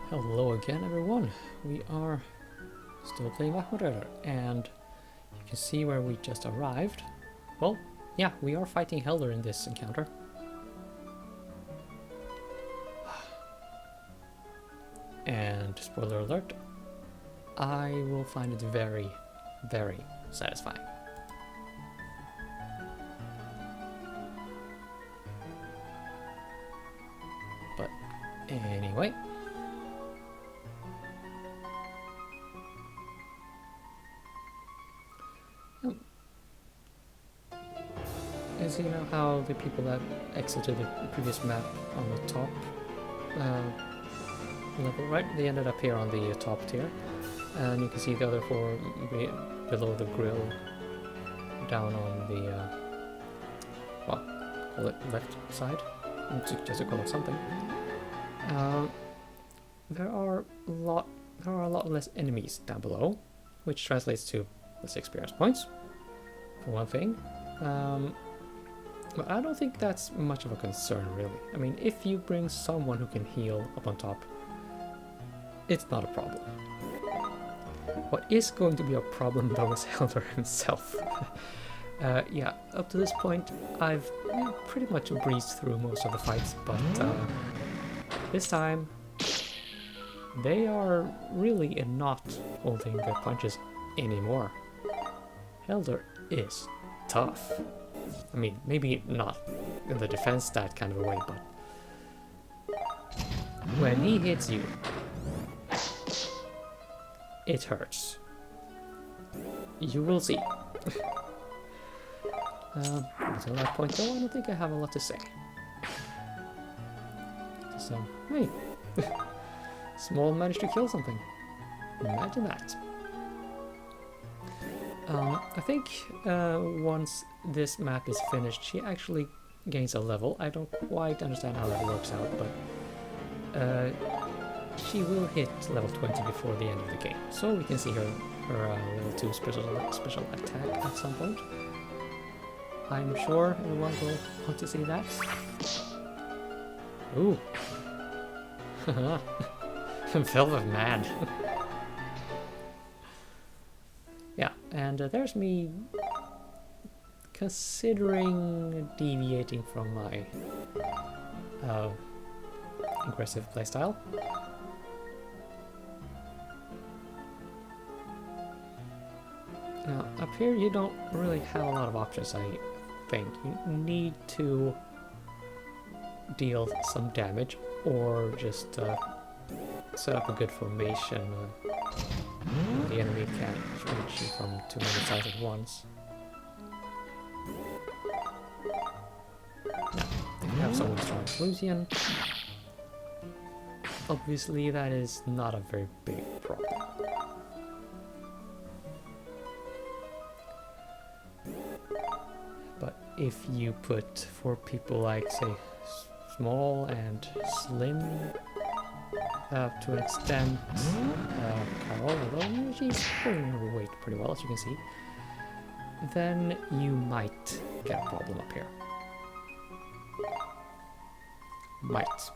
Hello again, everyone. We are still playing Mahmoud, and you can see where we just arrived. Well, yeah, we are fighting Helder in this encounter. And spoiler alert, I will find it very, very satisfying. But anyway. As you know how the people that exited the previous map on the top level, right? They ended up here on the top tier. And you can see the other four below the grill down on the, well, call it left side, just to call it something. There are a lot less enemies down below, which translates to less experience points, for one thing. But I don't think that's much of a concern, really. I mean, if you bring someone who can heal up on top, it's not a problem. What is going to be a problem, though, is Helder himself. Yeah, up to this point, I've pretty much breezed through most of the fights, but this time, they are really not holding their punches anymore. Helder is tough. I mean, maybe not in the defense stat kind of a way, but when he hits you, it hurts. You will see. Until that point, though, I don't think I have a lot to say. So, hey, Small managed to kill something. Imagine that. I think once this map is finished, she actually gains a level. I don't quite understand how that works out, but she will hit level 20 before the end of the game. So we can see her level 2 special attack at some point. I'm sure everyone will want to see that. Ooh. Velvet Mad. Yeah, and there's me considering deviating from my aggressive playstyle. Now, up here you don't really have a lot of options, I think. You need to deal some damage or just set up a good formation. The enemy can't reach you from too many sides at once. Now, they have someone strong as Lucian. Obviously, that is not a very big problem. But if you put for people like, say, Small and Slim, to an extent, Carol, although she's pulling her weight pretty well, as you can see, then you might get a problem up here. Might.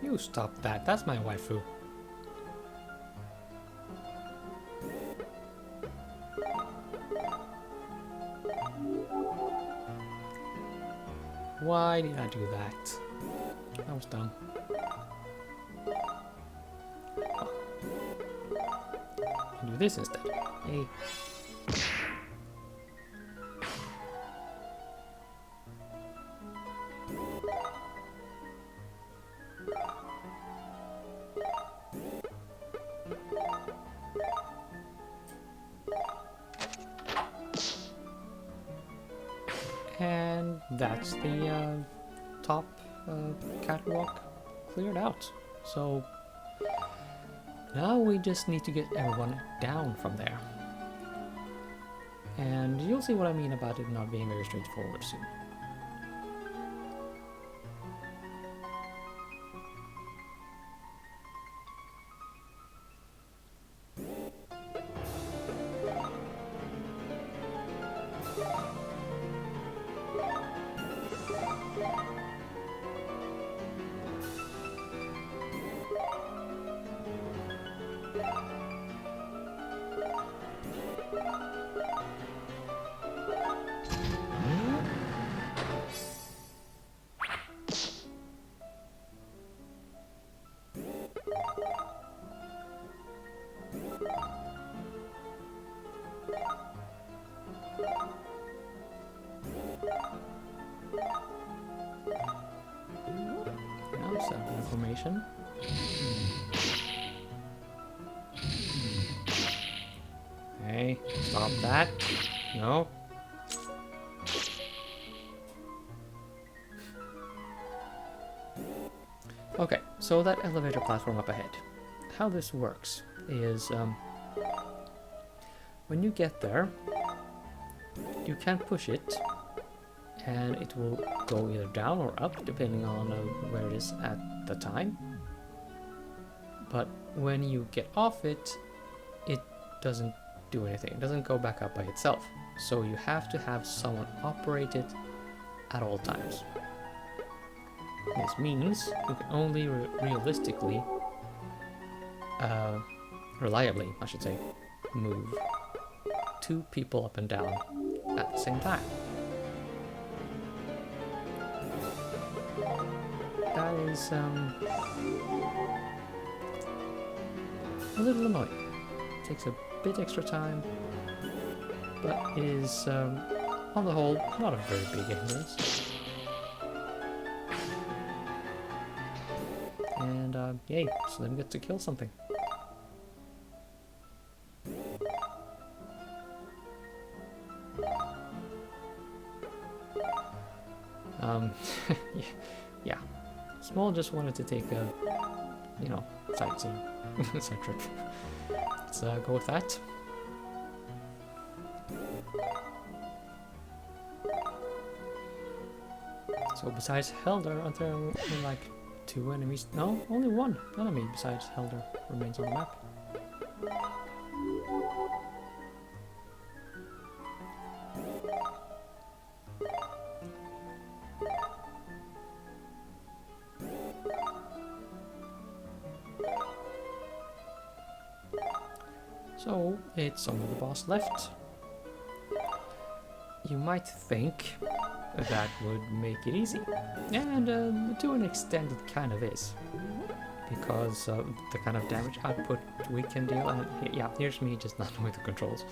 You stop that, that's my waifu. Why did I do that? That was dumb. Oh. I'll do this instead. Hey. And that's the top catwalk cleared out. So Now we just need to get everyone down from there. And you'll see what I mean about it not being very straightforward soon. Information. Hey, stop that. No. Okay, so that elevator platform up ahead. How this works is when you get there, you can push it and it will go either down or up depending on where it is at the time. But when you get off it, it doesn't do anything. It doesn't go back up by itself. So you have to have someone operate it at all times. This means you can only realistically, reliably, I should say, move 2 people up and down at the same time. That is a little annoying. It takes a bit extra time, but is on the whole not a very big hindrance. And yay, so then we get to kill something. Yeah. Small just wanted to take a, sightseeing side trip. Let's go with that. So besides Helder, are there only like 2 enemies? No, only 1 enemy besides Helder remains on the map. So, it's only the boss left. You might think that would make it easy. And to an extent it kind of is. Because of the kind of damage output we can deal, and yeah, here's me just not knowing the controls.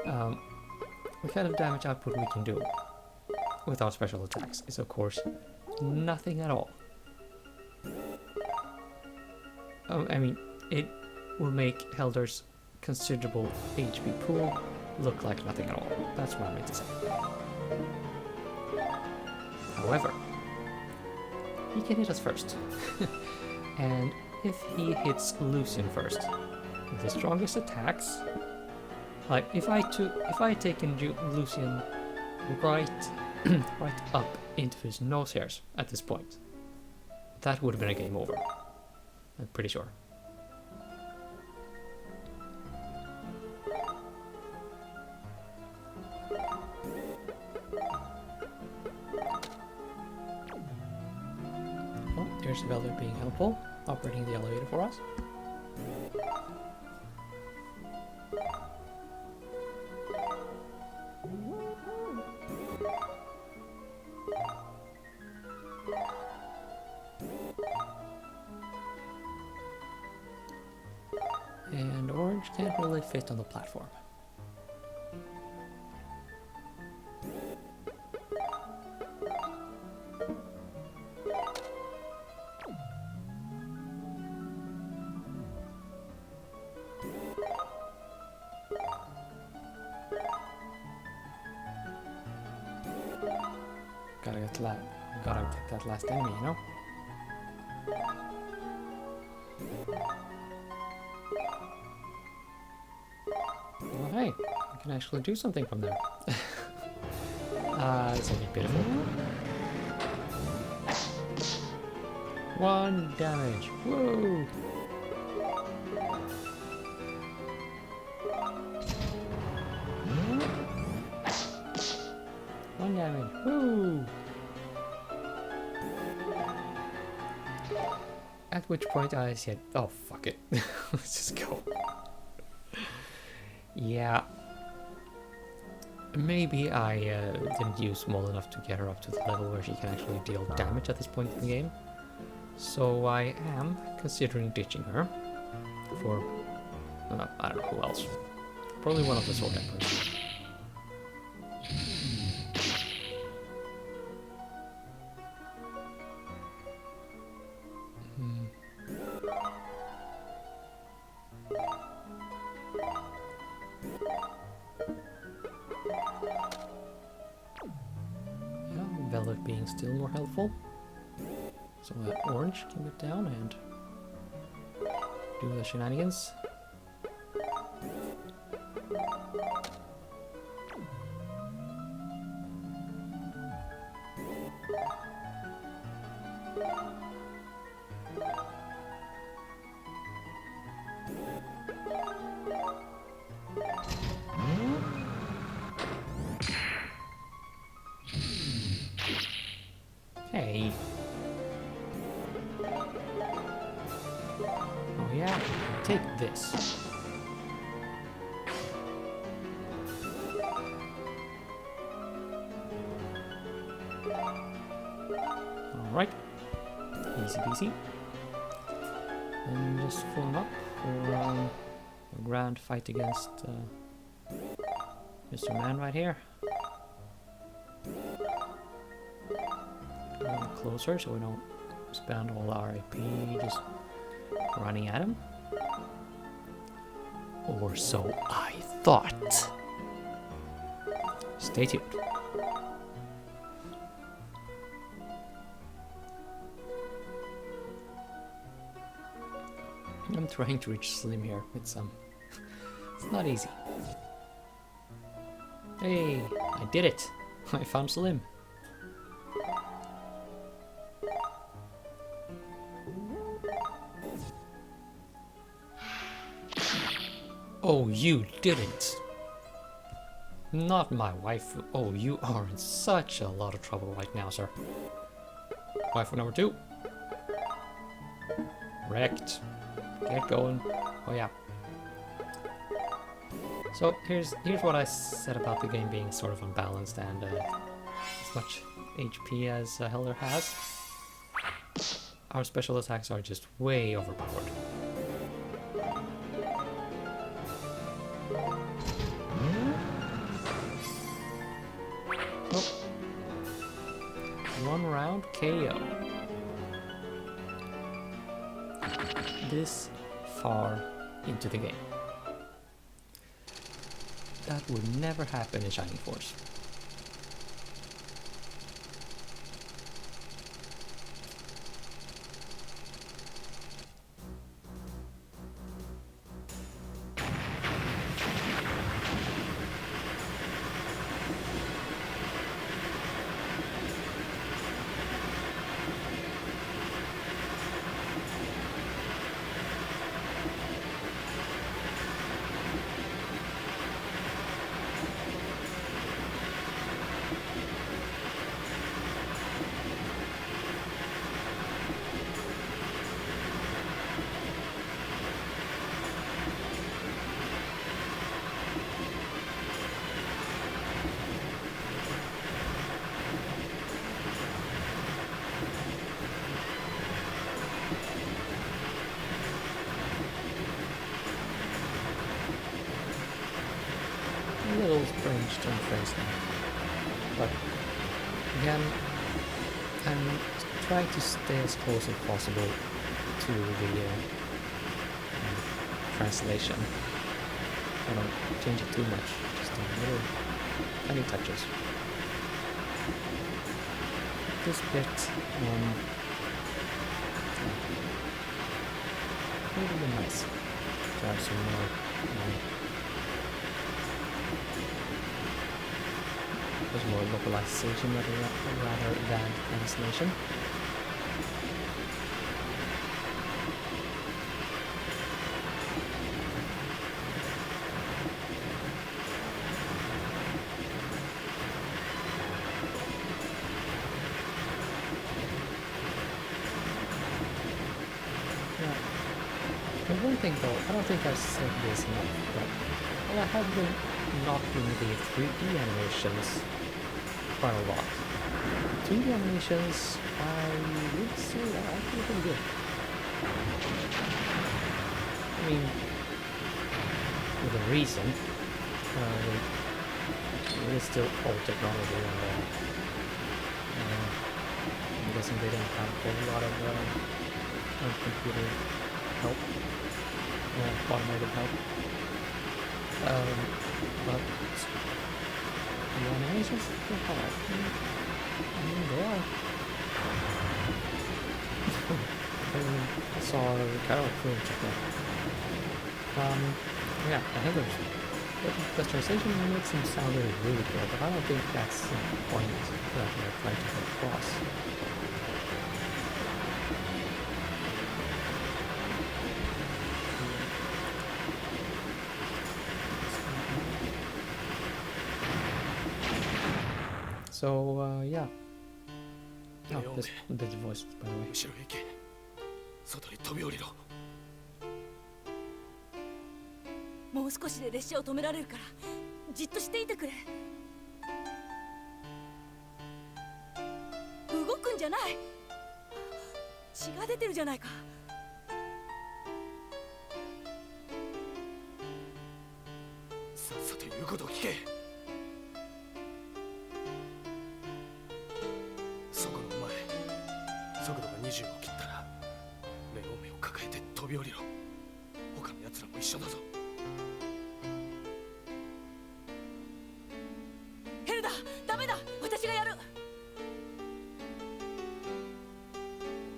The kind of damage output we can do with our special attacks is of course nothing at all. I mean, it will make Helder's considerable HP pool look like nothing at all. That's what I meant to say. However, he can hit us first. And if he hits Lucian first, with his strongest attacks, like if I had taken Lucian right up into his nose hairs at this point, that would have been a game over. I'm pretty sure. Well, there's Velder being helpful, operating the elevator for us. And Orange can't really fit on the platform. Gotta get that last enemy, you know? can actually do something from there. This will be pitiful. 1 damage. Woo! One damage. Woo! At which point I said, oh, fuck it. Let's just go. Yeah. Maybe I didn't use Small enough to get her up to the level where she can actually deal damage at this point in the game. So I am considering ditching her for, I don't know who else. Probably one of the Sword Emperors. Yeah, Velvet being still more helpful. So that Orange can get down and do the shenanigans. Hey. Oh yeah, take this. Alright. Easy peasy. And just form up for a grand fight against Mr. Man right here. A little closer so we don't spend all our AP just running at him. Or so I thought. Stay tuned. I'm trying to reach Slim here with some. It's not easy. Hey, I did it! I found Slim. Oh, you didn't! Not my wife. Oh, you are in such a lot of trouble right now, sir. Wife number 2. Wrecked. Get going. Oh yeah. So here's what I said about the game being sort of unbalanced and as much HP as Helder has. Our special attacks are just way overpowered. Oh. 1 round KO. This far into the game. That would never happen in Shining Force. Little strange turn face now. But again, I'm trying to stay as close as possible to the translation. I don't change it too much, just little tiny touches. This bit would have been nice to have some more There's more localization rather than translation. And one thing though, I don't think I've said this enough, but I have been knocking the 3D animations quite a lot. 2D animations, I would say that I feel pretty good. I mean, with a reason. It is still old technology, and I'm guessing they didn't have a lot of computer help, automated help. But the animations still hard. I mean, they are. I saw Carol footage of that. Yeah, I think the translation makes them sound really good, but I don't think that's the point that they're trying to get across. So, yeah. Oh, this voice, by the way. 後ろへ行け。外に飛び降りろ。もう少しで列車を止められるからじっとしていてくれ。動くんじゃない。血が出てるじゃないか。さっさと言うことを聞け。そこのお前、速度が20を切ったらレオメを抱えて飛び降りろ。他の奴らも一緒だぞ。ヘルダ、ダメだ。私がやる。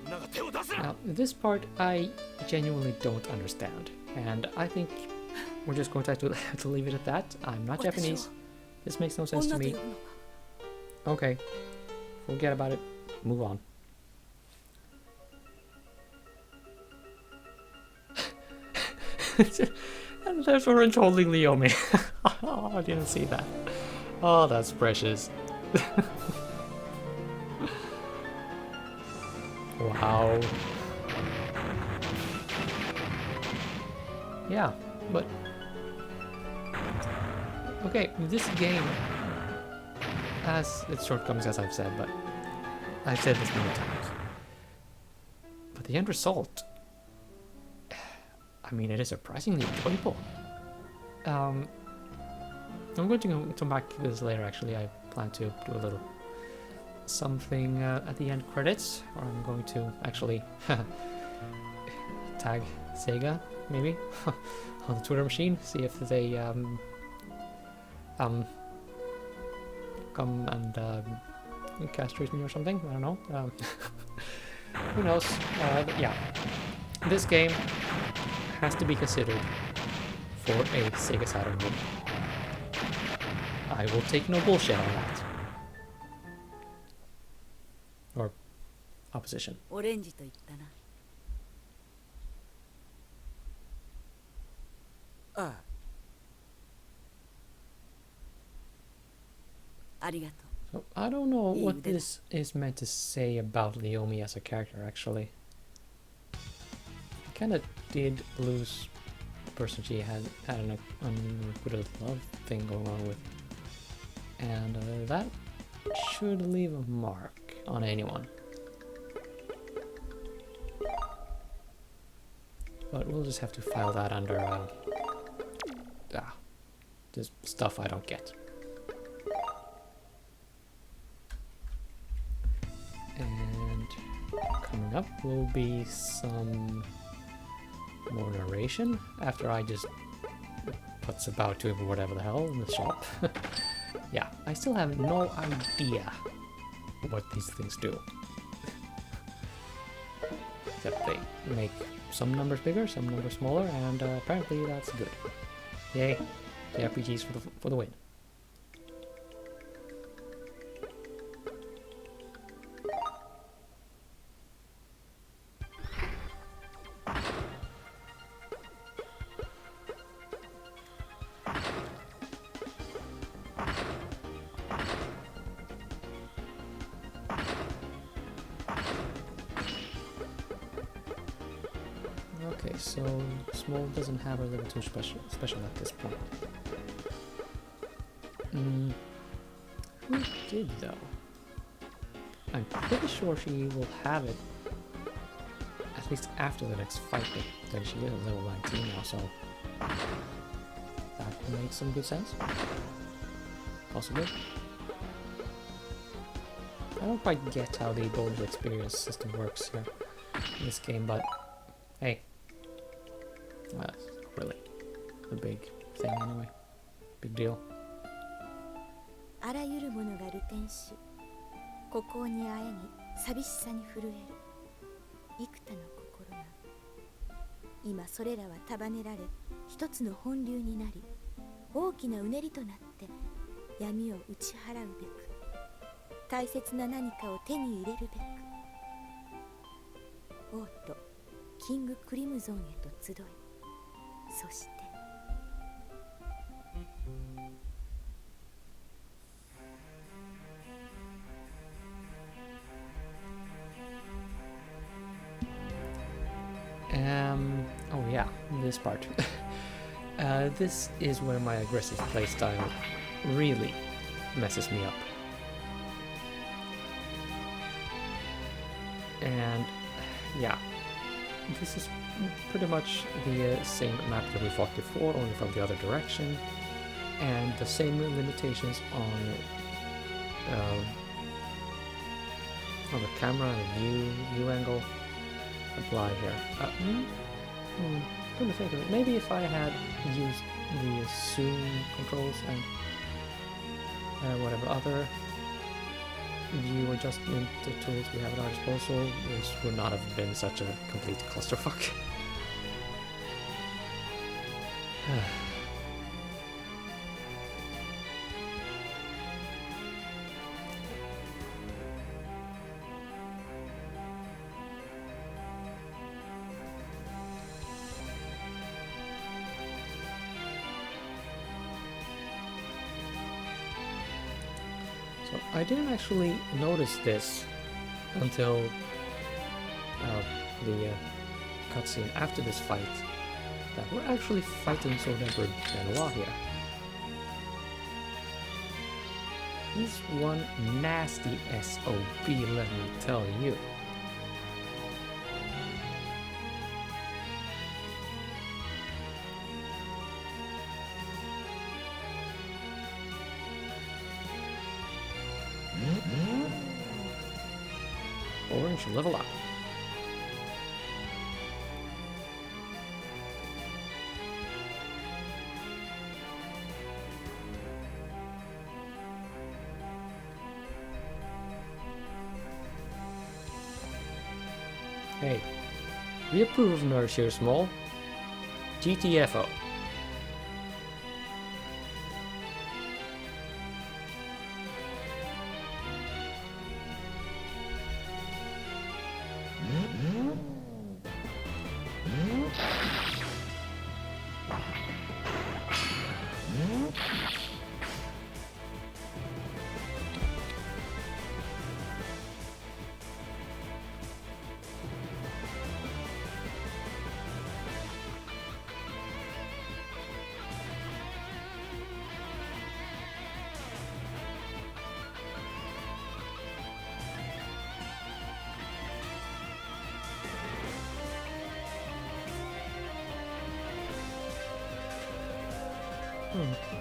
女が手を出すな。 Now, this part I genuinely don't understand, and I think we're just going to have to leave it at that. I'm not Japanese. This makes no sense to 女と me. 呼ぶのか。 Okay, forget about it. Move on. And there's Orange holding Leomi. Oh, I didn't see that. Oh, that's precious. Wow. Yeah, but okay, this game has its shortcomings, as I've said, but I've said this many times. But the end result, I mean, it is surprisingly enjoyable. I'm going to come back to this later. Actually, I plan to do a little something at the end credits, or I'm going to actually tag Sega maybe on the Twitter machine, see if they come and castrate me or something. I don't know. Who knows? But yeah, this game has to be considered for a Sega Saturn game. I will take no bullshit on that. Or opposition. オレンジと言ったな。ああ。ありがとう。 So I don't know what this is meant to say about Leomi as a character, actually. I kind of did lose the person she had an unrequited love thing going on with. And that should leave a mark on anyone. But we'll just have to file that under just stuff I don't get. And coming up will be some more narration after I just putz about doing whatever the hell in the shop. Yeah, I still have no idea what these things do. Except they make some numbers bigger, some numbers smaller, and apparently that's good. Yay. JRPGs for the win. Okay, so Small doesn't have a level 2 special at this point. Who did though? I'm pretty sure she will have it at least after the next fight, but then she is level 19 now, so that makes some good sense. Possibly. I don't quite get how the bonus experience system works here in this game, but hey, that's not really a big thing anyway. Big deal. あらゆるものが流転し、孤高にあえぎ寂しさに震える幾多の心が、今それらは束ねられ一つの本流になり、大きなうねりとなって闇を打ち払うべく、大切な何かを手に入れるべく、王とキングクリムゾンへと集い、そしてoh yeah, this part. This is where my aggressive playstyle really messes me up. And yeah, this is pretty much the same map that we fought before, only from the other direction, and the same limitations on the camera and view angle apply here. Couldn't think of it. Maybe if I had used the zoom controls and whatever other view adjustment tools we have at our disposal, this would not have been such a complete clusterfuck. So I didn't actually notice this until the cutscene after this fight, that we're actually fighting Sword Emperor Benoit here. He's one nasty SOB, let me tell you. Orange, level up. Hey, we approve Nourish here, Small. GTFO.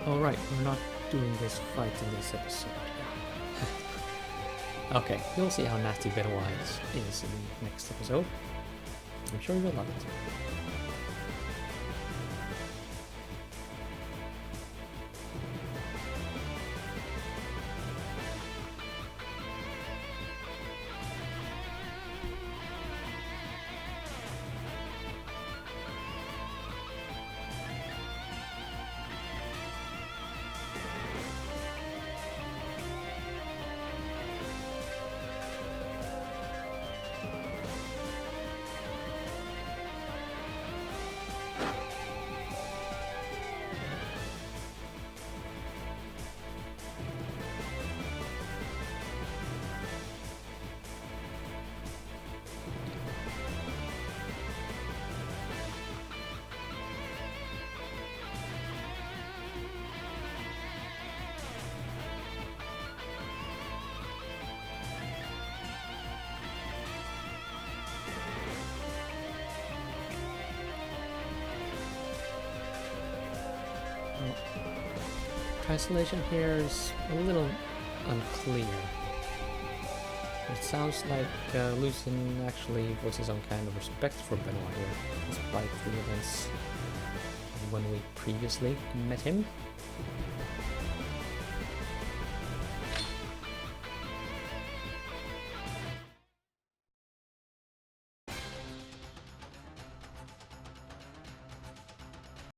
Alright, we're not doing this fight in this episode. Okay, you'll see how nasty Benoit is in the next episode. I'm sure you'll love it. Translation here is a little unclear. It sounds like Lucien actually voices some kind of respect for Benoit here, despite the events when we previously met him.